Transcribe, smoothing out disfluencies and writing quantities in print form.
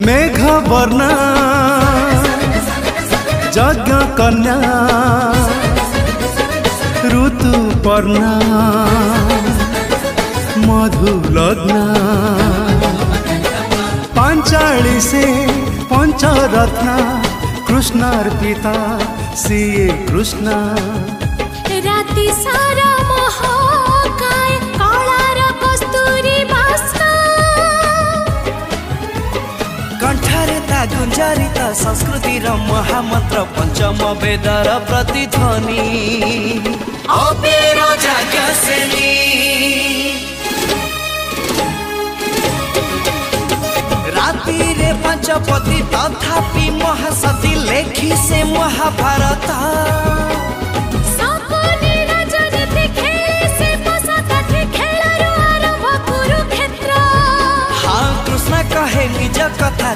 मेघ वर्णा यज्ञ कन्या ऋतु पर्णा मधु लग्न पांचाली से पंचरत्न कृष्णार पिता सीए कृष्ण राति सारा महाकाय कालार कस्तूरी बास्ना कंठरे ता गुंजरित संस्कृति र महामंत्र पंचम वेदर प्रतिध्वनि अबेर जाग्यसेनी राति रे पंचपति तथापि महासती लेखी से महाभारत हाँ कृष्ण कहे निज कथा।